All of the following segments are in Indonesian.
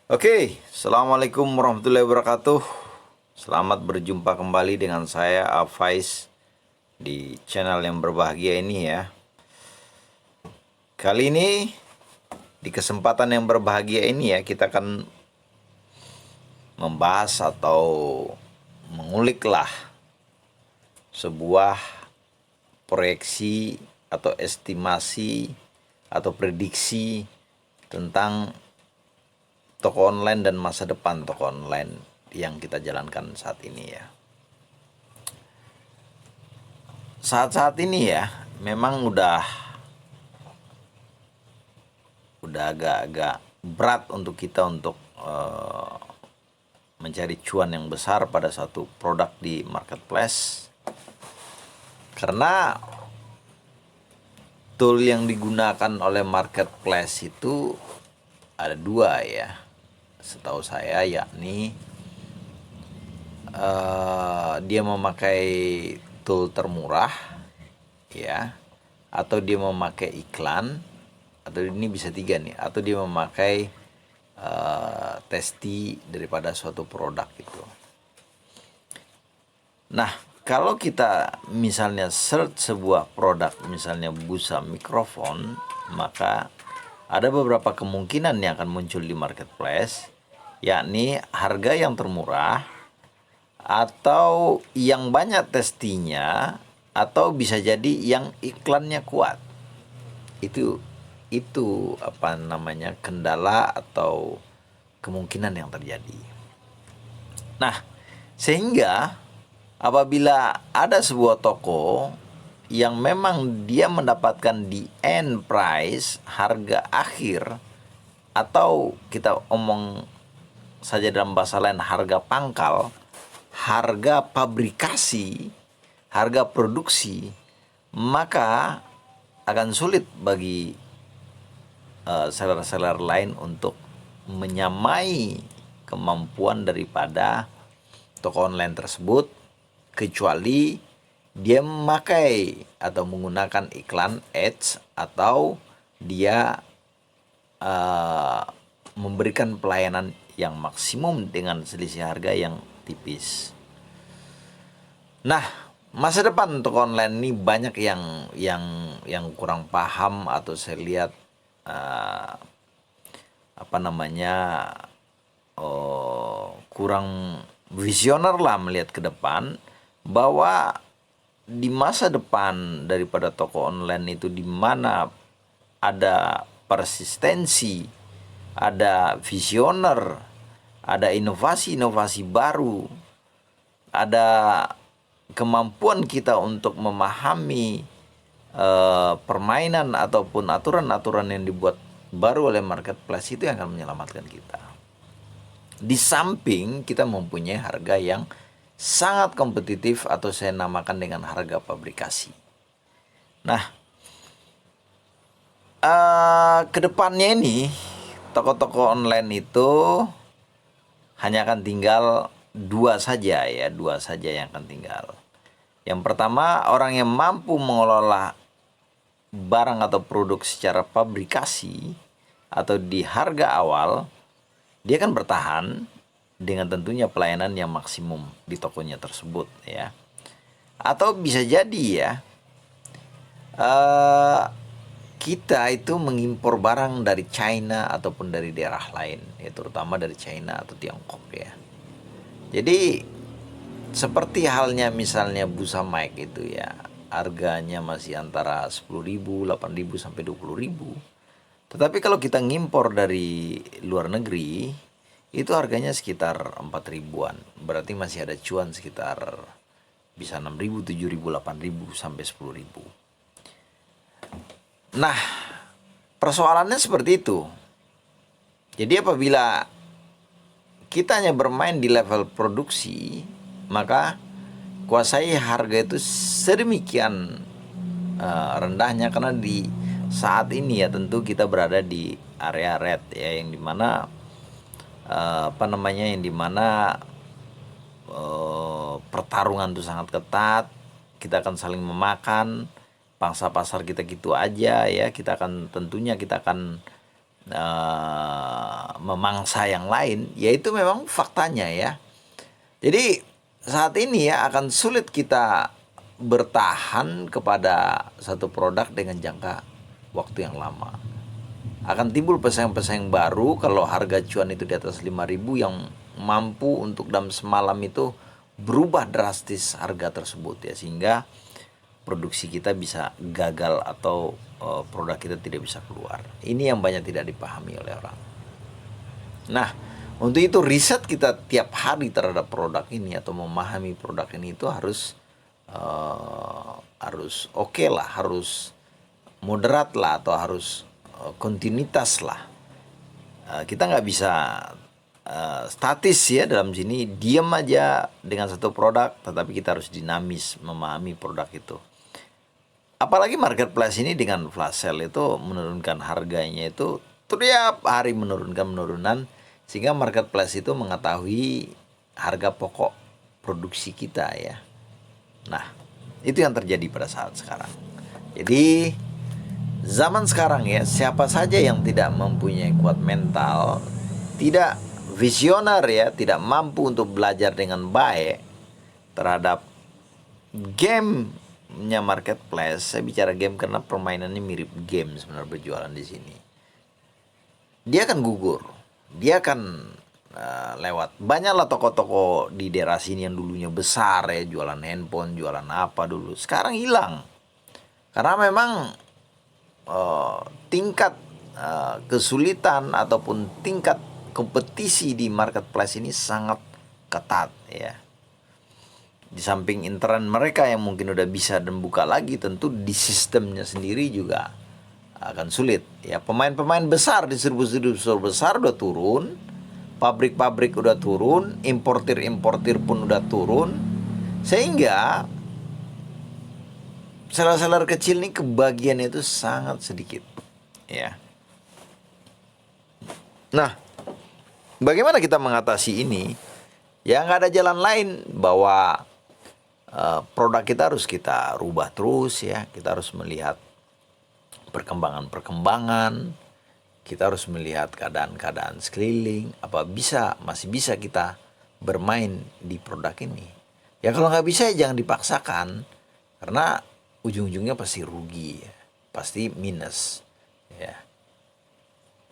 Oke, Assalamualaikum warahmatullahi wabarakatuh. Selamat berjumpa kembali dengan saya Afais di channel yang berbahagia ini ya. Kali ini di kesempatan yang berbahagia ini ya, kita akan membahas atau menguliklah sebuah proyeksi atau estimasi atau prediksi tentang toko online dan masa depan toko online yang kita jalankan saat ini ya. Saat-saat ini ya, memang udah agak-agak berat untuk kita untuk mencari cuan yang besar pada satu produk di marketplace, karena tool yang digunakan oleh marketplace itu ada dua ya, setahu saya, yakni dia memakai tool termurah ya, atau dia memakai iklan, atau ini bisa tiga nih, atau dia memakai testi daripada suatu produk itu. Nah, kalau kita misalnya search sebuah produk, misalnya busa mikrofon, maka ada beberapa kemungkinan yang akan muncul di marketplace, yakni harga yang termurah, atau yang banyak testinya, atau bisa jadi yang iklannya kuat. Itu apa namanya, kendala atau kemungkinan yang terjadi. Nah, sehingga apabila ada sebuah toko yang memang dia mendapatkan di end price, harga akhir, atau kita omong saja dalam bahasa lain harga pangkal, harga pabrikasi, harga produksi, maka akan sulit bagi seller-seller lain untuk menyamai kemampuan daripada toko online tersebut, kecuali dia memakai atau menggunakan iklan ads, atau dia memberikan pelayanan yang maksimum dengan selisih harga yang tipis. Nah, masa depan toko online ini banyak yang kurang paham, atau saya lihat kurang visioner lah melihat ke depan, bahwa di masa depan daripada toko online itu, di mana ada persistensi, ada visioner, ada inovasi-inovasi baru, ada kemampuan kita untuk memahami permainan ataupun aturan-aturan yang dibuat baru oleh marketplace, itu yang akan menyelamatkan kita. Di samping kita mempunyai harga yang sangat kompetitif, atau saya namakan dengan harga pabrikasi. Nah, kedepannya ini toko-toko online itu hanya akan tinggal dua saja yang akan tinggal. Yang pertama, orang yang mampu mengelola barang atau produk secara pabrikasi atau di harga awal, dia akan bertahan dengan tentunya pelayanan yang maksimum di tokonya tersebut ya. Atau bisa jadi ya, kita itu mengimpor barang dari China ataupun dari daerah lain ya, terutama dari China atau Tiongkok ya. Jadi seperti halnya misalnya busa mic itu ya, harganya masih antara 10.000, 8.000 sampai 20.000. Tetapi kalau kita ngimpor dari luar negeri, itu harganya sekitar 4.000-an. Berarti masih ada cuan sekitar bisa 6.000, 7.000, 8.000 sampai 10.000. Nah, persoalannya seperti itu. Jadi apabila kita hanya bermain di level produksi, maka kuasai harga itu sedemikian rendahnya, karena di saat ini ya tentu kita berada di area red ya, yang dimana yang dimana pertarungan itu sangat ketat. Kita akan saling memakan, pangsa pasar kita gitu aja ya. Kita akan memangsa yang lain, yaitu memang faktanya ya. Jadi saat ini ya akan sulit kita bertahan kepada satu produk dengan jangka waktu yang lama. Akan timbul pesaing-pesaing baru kalau harga cuan itu di atas 5.000 yang mampu untuk dalam semalam itu berubah drastis harga tersebut ya, sehingga produksi kita bisa gagal atau produk kita tidak bisa keluar. Ini yang banyak tidak dipahami oleh orang. Nah, untuk itu riset kita tiap hari terhadap produk ini atau memahami produk ini itu harus oke lah, harus moderat lah, atau harus kontinuitas lah. Kita nggak bisa statis ya dalam sini, diam aja dengan satu produk, tetapi kita harus dinamis memahami produk itu. Apalagi marketplace ini dengan flash sale itu menurunkan harganya itu tiap hari menurunkan penurunan, sehingga marketplace itu mengetahui harga pokok produksi kita ya. Nah, itu yang terjadi pada saat sekarang. Jadi zaman sekarang ya, siapa saja yang tidak mempunyai kuat mental, tidak visioner ya, tidak mampu untuk belajar dengan baik terhadap gamenya marketplace. Saya bicara game karena permainannya mirip game sebenarnya berjualan di sini. Dia akan gugur, dia akan lewat. Banyaklah toko-toko di daerah sini yang dulunya besar ya, jualan handphone, jualan apa dulu, sekarang hilang. Karena memang tingkat kesulitan ataupun tingkat kompetisi di marketplace ini sangat ketat ya. Di samping internet mereka yang mungkin udah bisa dan buka lagi, tentu di sistemnya sendiri juga akan sulit ya. Pemain-pemain besar, distribusi besar udah turun, pabrik-pabrik udah turun, importir pun udah turun, sehingga seller-seller kecil ini kebagiannya itu sangat sedikit ya. Nah, bagaimana kita mengatasi ini? Ya nggak ada jalan lain, bahwa produk kita harus kita rubah terus ya. Kita harus melihat perkembangan-perkembangan, kita harus melihat keadaan-keadaan sekeliling, masih bisa kita bermain di produk ini. Ya kalau nggak bisa ya jangan dipaksakan, karena ujung-ujungnya pasti rugi ya, pasti minus ya.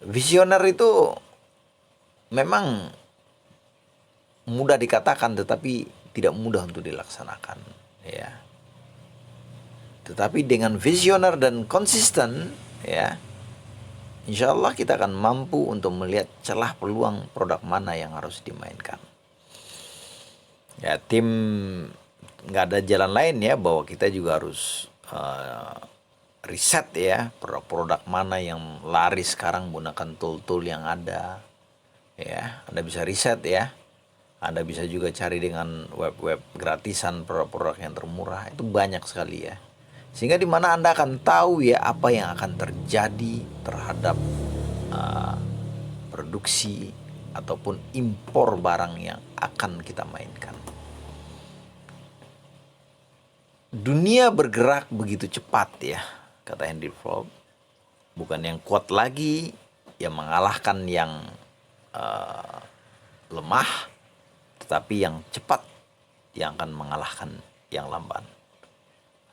Visioner itu memang mudah dikatakan tetapi tidak mudah untuk dilaksanakan ya. Tetapi dengan visioner dan konsisten ya, insya Allah kita akan mampu untuk melihat celah peluang produk mana yang harus dimainkan. Ya, tim nggak ada jalan lain ya, bahwa kita juga harus riset ya, produk mana yang laris sekarang, gunakan tool-tool yang ada ya. Anda bisa riset ya. Anda bisa juga cari dengan web-web gratisan produk-produk yang termurah, itu banyak sekali ya. Sehingga di mana Anda akan tahu ya apa yang akan terjadi terhadap produksi ataupun impor barang yang akan kita mainkan. Dunia bergerak begitu cepat ya, kata Henry Ford. Bukan yang kuat lagi yang mengalahkan yang lemah, tetapi yang cepat yang akan mengalahkan yang lamban.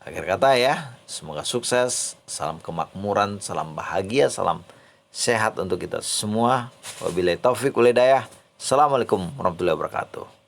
Akhir kata ya, semoga sukses, salam kemakmuran, salam bahagia, salam sehat untuk kita semua. Wabillahi taufiq wal hidayah. Assalamualaikum warahmatullahi wabarakatuh.